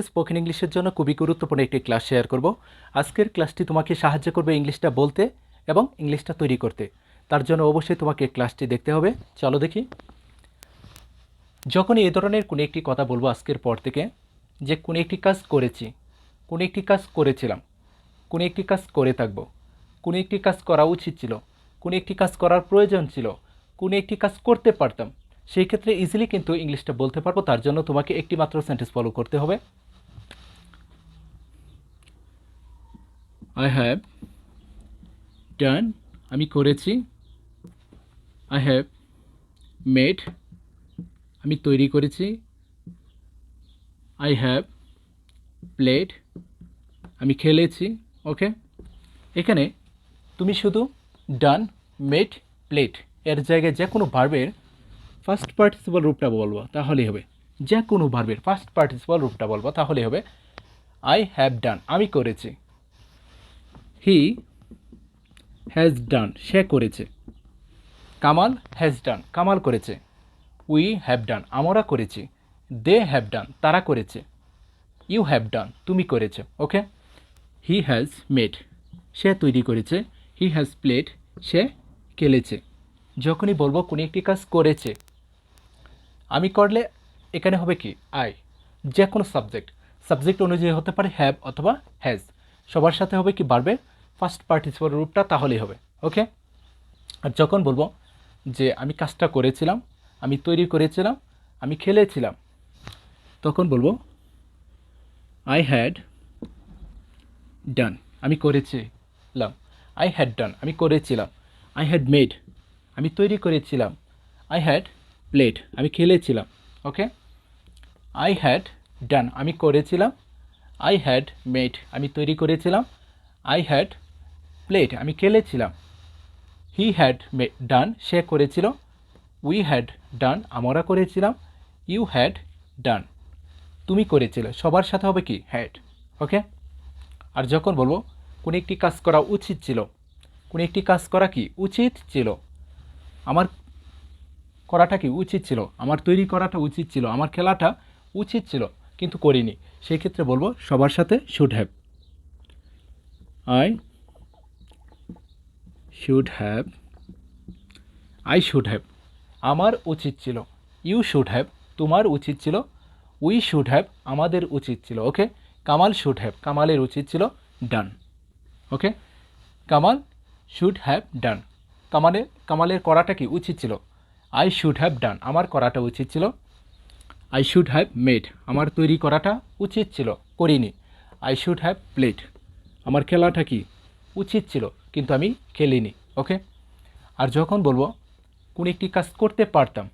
Spoken ইংলিশের জন্য খুবই গুরুত্বপূর্ণ একটি ক্লাস শেয়ার করব। আজকের ক্লাসটি তোমাকে সাহায্য করবে ইংলিশটা বলতে এবং ইংলিশটা তৈরি করতে। তার জন্য অবশ্যই তোমাকে ক্লাসটি দেখতে হবে। চলো দেখি। যখনই এই ধরনের কোনো একটি কথা বলবো আজকের পর থেকে, যে কোনো একটি কাজ করেছি, কোনো একটি কাজ করেছিলাম, কোনো একটি কাজ করে থাকবো, কোনো একটি কাজ করা উচিত ছিল, কোনো একটি কাজ করার প্রয়োজন ছিল, কোনো একটি কাজ করতে পারতাম, সেই ক্ষেত্রে ইজিলি কিন্তু ইংলিশটা বলতে পারবো। তার জন্য তোমাকে একটি মাত্র সেন্টেন্স ফলো করতে হবে। I have done, আমি করেছি। I have made, আমি তৈরি করেছি। I have played, আমি খেলেছি। ওকে, এখানে তুমি শুধু ডান, মেড, প্লেড এর জায়গায় যে কোনো ভার্বের ফার্স্ট পার্টিসিপাল রূপটা বলবো তাহলেই হবে। যে কোনো ভার্বের ফার্স্ট পার্টিসিপাল রূপটা বলবো তাহলেই হবে। I have done, আমি করেছি। He has done, সে করেছে। কামাল হ্যাজ ডান, কামাল করেছে। উই হ্যাভ ডান, আমরা করেছি। দে হ্যাভ ডান, তারা করেছে। ইউ হ্যাভ ডান, তুমি করেছো। ওকে, হি হ্যাজ মেড, সে তৈরি করেছে। হি হ্যাজ প্লেড, সে খেলেছে। যখনই বলবো কোনো একটি কাজ করেছে, আমি করলে এখানে হবে কি আই। যে কোনো সাবজেক্ট অনুযায়ী হতে পারে হ্যাভ অথবা হ্যাজ। সবার সাথে হবে কি ভার্বের ফার্স্ট পার্টিসিপাল রূপটা, তাহলেই হবে। ওকে, আর যখন বলবো যে আমি কাজটা করেছিলাম, আমি তৈরি করেছিলাম, আমি খেলেছিলাম, তখন বলবো আই হ্যাড ডান, আমি করেছিলাম। আই হ্যাড ডান, আমি করেছিলাম। আই হ্যাড মেড, আমি তৈরি করেছিলাম। আই হ্যাড প্লেড, আমি খেলেছিলাম। ওকে, আই হ্যাড ডান, আমি করেছিলাম। আই হ্যাড মেড, আমি তৈরি করেছিলাম। আই হ্যাড প্লেড, আমি খেলেছিলাম। হি হ্যাড ডান, সে করেছিল। উই হ্যাড ডান, আমরা করেছিলাম। ইউ হ্যাড ডান, তুমি করেছিলে। সবার সাথে হবে কি হ্যাড। ওকে, আর যখন বলবো কোনো একটি কাজ করা উচিত ছিল, কোনো একটি কাজ করা কি উচিত ছিল, আমার করাটা কি উচিত ছিল, আমার তৈরি করাটা উচিত ছিল, আমার খেলাটা উচিত ছিল কিন্তু করিনি, সেই ক্ষেত্রে বলবো সবার সাথে should have. I should have, I should have, আমার উচিত ছিল। ইউ শুড হ্যাভ, তোমার উচিত ছিল। উই শুড হ্যাভ, আমাদের উচিত ছিল। ওকে, কামাল শুড হ্যাভ, কামালের উচিত ছিল। ডান। ওকে, কামাল শুড হ্যাভ ডান, কামালের করাটা কি উচিত ছিল। আই শুড হ্যাভ ডান, আমার করাটা উচিত ছিল। আই শুড হ্যাভ মেড, আমার তৈরি করাটা উচিত ছিল, করিনি। আই শুড হ্যাভ প্লেড, আমার খেলাটা কি উচিত ছিল কিন্তু আমি খেলিনি। ওকে, আর যখন বলবো কোনো একটি কাজ করতে পারতাম,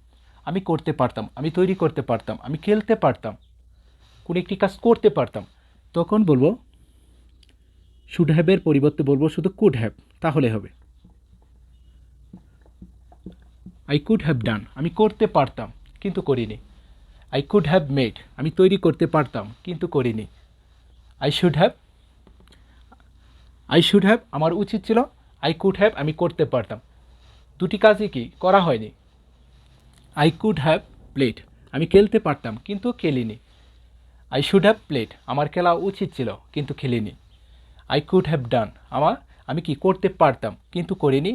আমি করতে পারতাম, আমি তৈরি করতে পারতাম, আমি খেলতে পারতাম, কোনো একটি কাজ করতে পারতাম, তখন বলবো শুড হ্যাভের পরিবর্তে বলবো শুধু কুড হ্যাভ, তাহলে হবে। আই কুড হ্যাভ ডান, আমি করতে পারতাম কিন্তু করিনি। আই কুড হ্যাভ মেড, আমি তৈরি করতে পারতাম কিন্তু করিনি। আই শুড হ্যাভ, আমার উচিত ছিল। আই কুড হ্যাভ, আমি করতে পারতাম। দুটি কাজই কি করা হয়নি। আই কুড হ্যাভ প্লেড, আমি খেলতে পারতাম কিন্তু খেলিনি। আই শুড হ্যাভ প্লেড, আমার খেলা উচিত ছিল কিন্তু খেলিনি। আই কুড হ্যাভ ডান, আমি কি করতে পারতাম কিন্তু করিনি।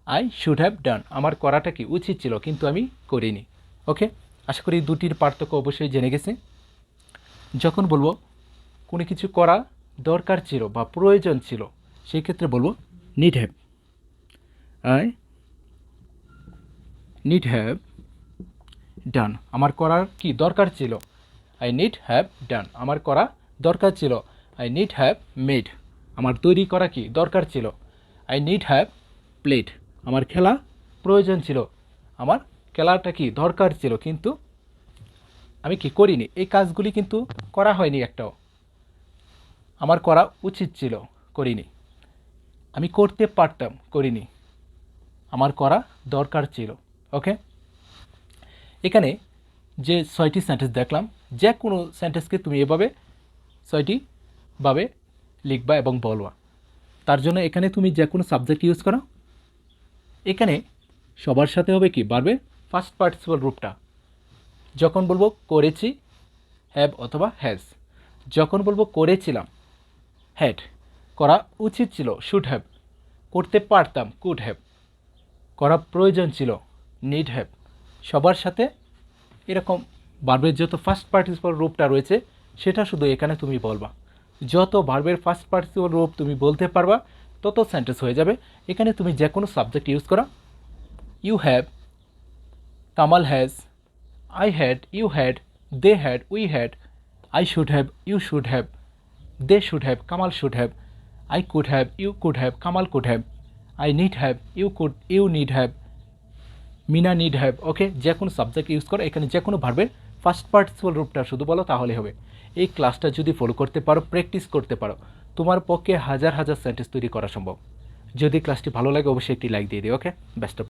আই শুড হ্যাভ ডান, আমার করাটা কি উচিত ছিল কিন্তু আমি করিনি। ওকে, আশা করি দুটির পার্থক্য অবশ্যই জেনে গেছে। যখন বলবো কোনো কিছু করা দরকার ছিল বা প্রয়োজন ছিল, সেই ক্ষেত্রে বলবো need have. I need have done, আমার করার কি দরকার ছিল। আই নিড হ্যাভ ডান, আমার করা দরকার ছিল। আই নিড হ্যাভ মেড, আমার তৈরি করা কি দরকার ছিল। আই নিড হ্যাভ প্লেড, আমার খেলা প্রয়োজন ছিল, আমার খেলাটা কি দরকার ছিল কিন্তু আমি কি করিনি। এই কাজগুলি কিন্তু করা হয়নি একটাও। আমার করা উচিত ছিল, করিনি। আমি করতে পারতাম, করিনি। আমার করা দরকার ছিল। ওকে, এখানে যে 6টি সেন্টেন্স দেখলাম, যে কোনো সেন্টেন্সকে তুমি এভাবে 6টি ভাবে লিখবা এবং বলবা। তার জন্য এখানে তুমি যে কোনো সাবজেক্ট ইউজ করো, এখানে সবার সাথে হবে কি ভার্বের ফার্স্ট পার্টিসিপাল রূপটা। যখন বলবো করেছি, হ্যাভ অথবা হ্যাজ, যখন বলবো করেছিলাম হ্যাড, করা উচিত ছিল শুড হ্যাভ, করতে পারতাম কুড হ্যাভ, করা প্রয়োজন ছিল নিড হ্যাভ। সবার সাথে এরকম ভার্বের যত ফার্স্ট পার্টিসিপল রূপটা রয়েছে সেটা শুধু এখানে তুমি বলবা। যত ভার্বের ফার্স্ট পার্টিসিপল রূপ তুমি বলতে পারবা তত সেন্টেন্স হয়ে যাবে। এখানে তুমি যে কোনো সাবজেক্ট ইউজ করো, you have, Kamal has, I had, you had, they had, we had, I should have, you should have, they should have, Kamal should have, I could have, you could have, Kamal could have, I need have, you need have, মিনা need have. Okay, যে কোনো subject use করো, এখানে যে কোনো ভার্বের first participle রূপটা শুধু বলো তাহলে হবে। এই ক্লাসটা যদি ফলো করতে পারো, প্র্যাকটিস করতে পারো, তোমার পক্ষে হাজার হাজার সেন্টেন্স তৈরি করা সম্ভব। যদি ক্লাসটি ভালো লাগে অবশ্যই একটি লাইক দিয়ে দিও। ওকে, বেস্ট অফ।